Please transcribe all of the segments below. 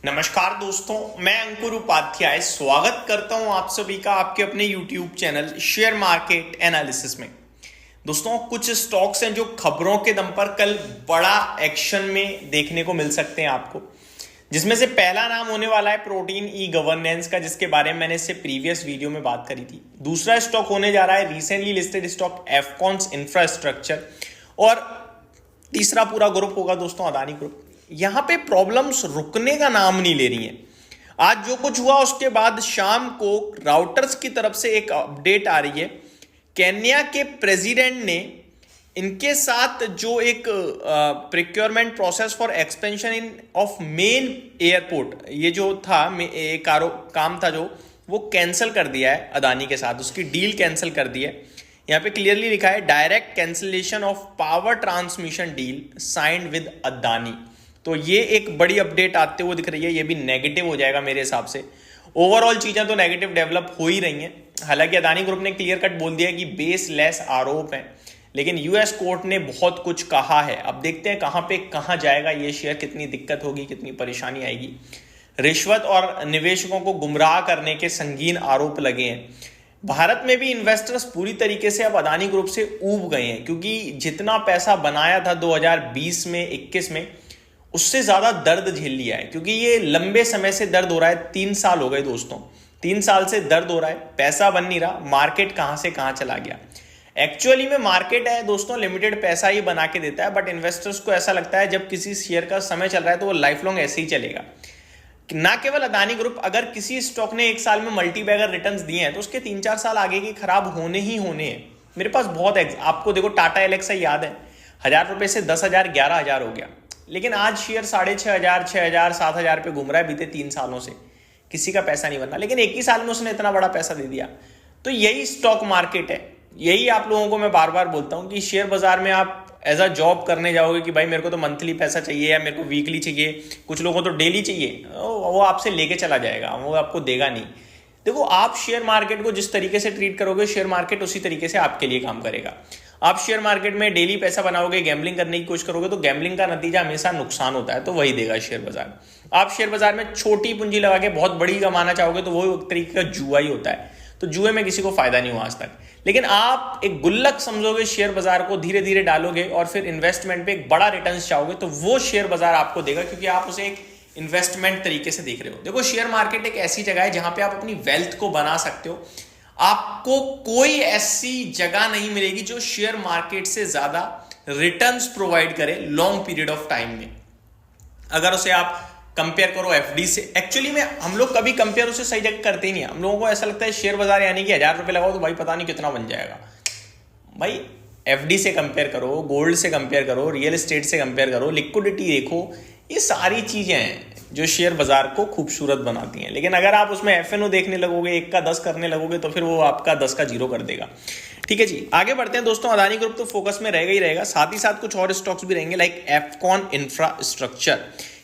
नमस्कार दोस्तों, मैं अंकुर उपाध्याय स्वागत करता हूं आप सभी का आपके अपने YouTube channel share market analysis में। दोस्तों, कुछ स्टॉक्स हैं जो खबरों के दम पर कल बड़ा एक्शन में देखने को मिल सकते हैं आपको, जिसमें से पहला नाम होने वाला है प्रोटीन ई गवर्नेंस का, जिसके बारे में मैंने इससे प्रीवियस वीडियो में बात करी थी। दूसरा स्टॉक होने जा रहा है recently listed stock Afcons infrastructure, और तीसरा पूरा ग्रुप होगा दोस्तों अदानी ग्रुप। यहां पे प्रॉब्लम्स रुकने का नाम नहीं ले रही हैं। आज जो कुछ हुआ उसके बाद शाम को राउटर्स की तरफ से एक अपडेट आ रही है। केन्या के प्रेसिडेंट ने इनके साथ जो एक procurement process for expansion in of main airport, ये जो था काम था जो वो कैंसिल कर दिया है अदानी के साथ, उसकी डील कैंसिल कर दी है। यहां पे क्लियरली लिखा है direct cancellation of power transmission deal signed with Adani. तो ये एक बड़ी अपडेट आते हुए दिख रही है। ये भी नेगेटिव हो जाएगा मेरे हिसाब से। ओवरऑल चीजें तो नेगेटिव डेवलप हो ही रही हैं। हालांकि अदानी ग्रुप ने क्लियर कट बोल दिया है कि बेसलेस आरोप है, लेकिन यूएस कोर्ट ने बहुत कुछ कहा है। अब देखते हैं कहां जाएगा ये शेयर, कितनी दिक्कत होगी, कितनी परेशानी आएगी। रिश्वत और निवेशकों को गुमराह करने के संगीन आरोप लगे हैं। भारत में भी इन्वेस्टर्स पूरी तरीके से अब अदानी ग्रुप से ऊब गए हैं, क्योंकि जितना पैसा बनाया था 2020 में 21 में, उससे ज्यादा दर्द झेल लिया है। क्योंकि ये लंबे समय से दर्द हो रहा है, 3 साल हो गए दोस्तों, 3 साल से दर्द हो रहा है, पैसा बन नहीं रहा, मार्केट कहां से कहां चला गया। एक्चुअली में मार्केट है दोस्तों, लिमिटेड पैसा ही बना के देता है, बट इन्वेस्टर्स को ऐसा लगता है जब किसी शेयर का समय चल रहा है तो वो लाइफ लॉन्ग ऐसे ही चलेगा। ना केवल अदानी ग्रुप, अगर किसी स्टॉक ने 1 साल में मल्टी बैगर रिटर्न्स दिए हैं तो उसके 3-4 साल आगे की खराब होने ही होने हैं। मेरे पास बहुत आपको देखो, टाटा एलेक्सा याद है, 1000 रुपए से 10,000 11,000 हो गया, लेकिन आज शेयर 6,500 6,000 7,000 पे घूम रहा है बीते 3 सालों से। किसी का पैसा नहीं बनना, लेकिन एक ही साल में उसने इतना बड़ा पैसा दे दिया। तो यही स्टॉक मार्केट है। यही आप लोगों को मैं बार बार बोलता हूं कि शेयर बाजार में आप एज अ जॉब करने जाओगे कि भाई मेरे को तो मंथली पैसा चाहिए या मेरे को वीकली चाहिए, कुछ लोगों को तो डेली चाहिए, वो आपसे लेके चला जाएगा, वो आपको देगा नहीं। देखो, आप शेयर मार्केट को जिस तरीके से ट्रीट करोगे, शेयर मार्केट उसी तरीके से आपके लिए काम करेगा। आप शेयर मार्केट में डेली पैसा बनाओगे, गैम्बलिंग करने की कोशिश करोगे, तो गैम्बलिंग का नतीजा हमेशा नुकसान होता है, तो वही देगा शेयर बाजार। आप शेयर बाजार में छोटी पूंजी लगा के बहुत बड़ी कमाना चाहोगे तो वो एक तरीके का जुआ ही होता है, तो जुए में किसी को फायदा नहीं हुआ आज तक। लेकिन आप एक गुल्लक समझोगे शेयर बाजार को, धीरे धीरे डालोगे और फिर इन्वेस्टमेंट पे एक बड़ा रिटर्न चाहोगे, तो वो शेयर बाजार आपको देगा, क्योंकि आप उसे एक इन्वेस्टमेंट तरीके से देख रहे हो। देखो, शेयर मार्केट एक ऐसी जगह है जहां पे आप अपनी वेल्थ को बना सकते हो। आपको कोई ऐसी जगह नहीं मिलेगी जो शेयर मार्केट से ज्यादा रिटर्न्स प्रोवाइड करे लॉन्ग पीरियड ऑफ टाइम में। अगर उसे आप कंपेयर करो एफडी से, एक्चुअली में हम लोग कभी कंपेयर उसे सही जगह करते ही नहीं है। हम लोगों को ऐसा लगता है शेयर बाजार यानी कि 1000 रुपए लगाओ तो भाई पता नहीं कितना बन जाएगा। भाई एफडी से कंपेयर करो, गोल्ड से कंपेयर करो, रियल एस्टेट से कंपेयर करो, लिक्विडिटी देखो, ये सारी चीजें हैं जो शेयर बाजार को खूबसूरत बनाती हैं। लेकिन अगर आप उसमें एफएनओ देखने लगोगे, 1 का 10 करने लगोगे, तो फिर वो आपका 10 का 0 कर देगा। ठीक है जी, आगे बढ़ते हैं दोस्तों। अदानी ग्रुप तो फोकस में रहेगा ही रहेगा, साथ ही साथ कुछ और स्टॉक्स भी रहेंगे, लाइक एफकॉन इंफ्रास्ट्रक्चर।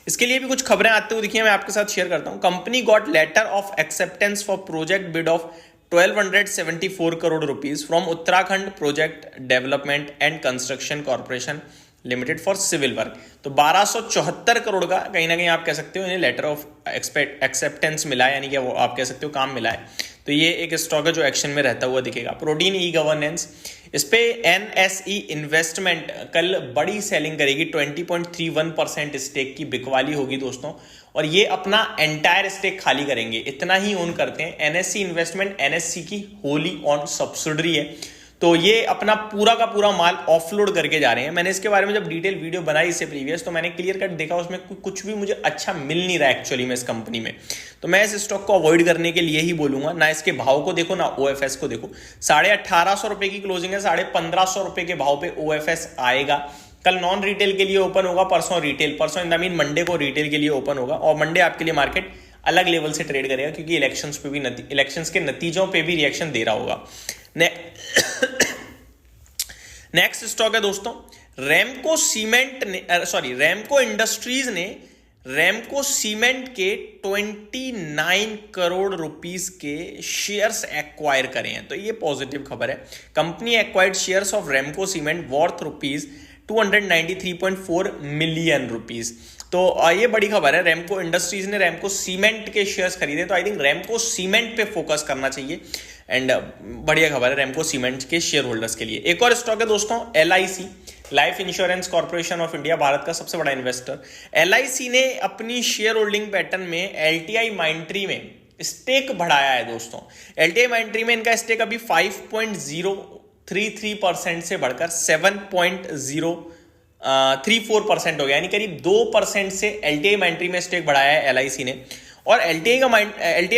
इसके लिए भी कुछ खबरें आते हुए दिखी हैं, मैं आपके साथ शेयर करता हूं। Company got letter of acceptance for project bid of 1274 crore rupees from Uttarakhand project development and construction corporation limited for civil work. तो 1274 करोड़ का कहीं ना कहीं आप कह सकते हो इन्हें लेटर ऑफ एक्सेप्टेंस मिला है, यानी कि वो आप कह सकते हो काम मिला है। तो ये एक स्टॉक है जो एक्शन में रहता हुआ दिखेगा। प्रोटीन ई गवर्नेंस, इस पे एनएसई इन्वेस्टमेंट कल बड़ी सेलिंग करेगी, 20.31% स्टेक की बिकवाली होगी दोस्तों, और ये अपना एंटायर स्टेक खाली करेंगे। इतना ही ओन करते हैं। एनएससी इन्वेस्टमेंट एनएससी की होली ऑन सब्सिडरी है, तो ये अपना पूरा का पूरा माल ऑफलोड करके जा रहे हैं। मैंने इसके बारे में जब डिटेल वीडियो बनाई इससे प्रीवियस, तो मैंने क्लियर कट देखा, उसमें कुछ भी मुझे अच्छा मिल नहीं रहा एक्चुअली में इस कंपनी में। तो मैं इस स्टॉक को अवॉइड करने के लिए ही बोलूंगा। ना इसके भाव को देखो, ना ओएफएस को देखो। 1850 रुपए की क्लोजिंग है, 1550 रुपए के भाव पे ओएफएस आएगा। कल नॉन रिटेल के लिए ओपन होगा, परसों रिटेल, परसों इन द मीन मंडे को रिटेल के लिए ओपन होगा, और मंडे आपके लिए मार्केट अलग लेवल से ट्रेड करेगा, क्योंकि इलेक्शंस पे भी इलेक्शंस के नतीजों पे भी रिएक्शन दे रहा होगा। नेक्स्ट स्टॉक है दोस्तों रैमको इंडस्ट्रीज ने रैमको सीमेंट के 29 करोड़ रुपीस के शेयर्स एक्वायर करे हैं। तो ये पॉजिटिव खबर है। Company acquired shares of Ramco cement worth rupees 293.4 million rupees. तो ये बड़ी खबर है, रैमको इंडस्ट्रीज ने रैमको सीमेंट के शेयर्स खरीदे, तो आई थिंक रैमको सीमेंट पे फोकस करना चाहिए। एंड बढ़िया खबर है रैमको सीमेंट के शेयर होल्डर्स के लिए। एक और स्टॉक है दोस्तों, LIC, life insurance corporation of India, Bharat का सबसे बड़ा इन्वेस्टर। LIC ने अपनी शेयर होल्डिंग पैटर्न में LTI माइंट्री में स्टेक बढ़ाया है दोस्तों। LTI माइंट्री में इनका स्टेक अभी 5.033% से बढ़कर 7.034% हो गया, यानी करीब 2% से LTI माइंट्री में स्टेक बढ़ाया है LIC ने। और LTI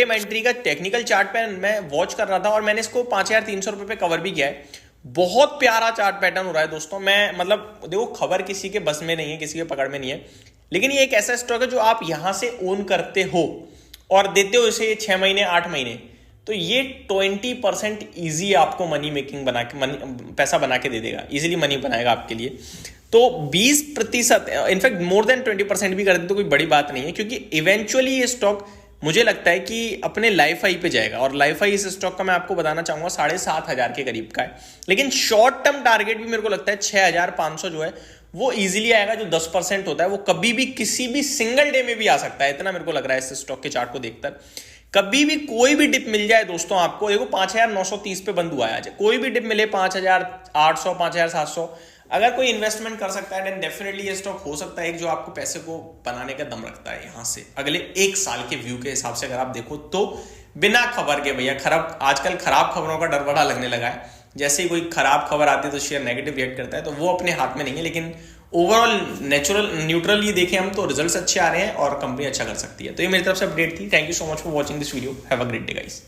माइंट्री का टेक्निकल चार्ट पे मैं वॉच कर रहा था और मैंने इसको 5,300 रुपए पे कवर भी किया है। बहुत प्यारा चार्ट पैटर्न हो रहा है दोस्तों। मैं मतलब देखो, खबर किसी के बस में नहीं है, किसी के पकड़ में नहीं है, लेकिन ये एक ऐसा स्टॉक है जो आप यहां से ओन करते हो और देते हो इसे 6 महीने 8 महीने, तो ये 20% ईजी आपको मनी मेकिंग बना के पैसा बना के दे देगा, इजीली मनी बनाएगा आपके लिए। तो 20%, इनफैक्ट मोर देन 20% भी कर दे तो कोई बड़ी बात नहीं है, क्योंकि इवेंचुअली ये स्टॉक मुझे लगता है कि अपने लाइफ हाई पे जाएगा। और लाइफ हाई इस स्टॉक का मैं आपको बताना चाहूंगा 7,500 के करीब का है, लेकिन शॉर्ट टर्म टारगेट भी मेरे को लगता है 6,500 जो है वो इजीली आएगा। जो 10% होता है वो कभी भी किसी भी सिंगल डे में भी आ सकता है, इतना मेरे को लग रहा है इस स्टॉक के चार्ट को देखकर। कभी भी कोई भी डिप मिल जाए दोस्तों आपको, देखो 5,930 पे बंद हुआ है आज, कोई भी डिप मिले 5,800 5,700, अगर कोई इन्वेस्टमेंट कर सकता है देन डेफिनेटली ये स्टॉक हो सकता है एक जो आपको पैसे को बनाने का दम रखता है यहां से अगले 1 साल के व्यू के हिसाब से अगर आप देखो तो। बिना खबर के भैया, आजकल खराब खबरों का डर बड़ा लगने लगा है। जैसे ही कोई खराब खबर आती है तो शेयर नेगेटिव रिएक्ट करता है, तो वो अपने हाथ में नहीं है। लेकिन ओवरऑल न्यूट्रली देखें हम तो रिजल्ट्स अच्छे आ रहे हैं और कंपनी अच्छा कर सकती है। तो ये मेरी तरफ से अपडेट थी। Thank you so much for watching this video. Have a great day guys.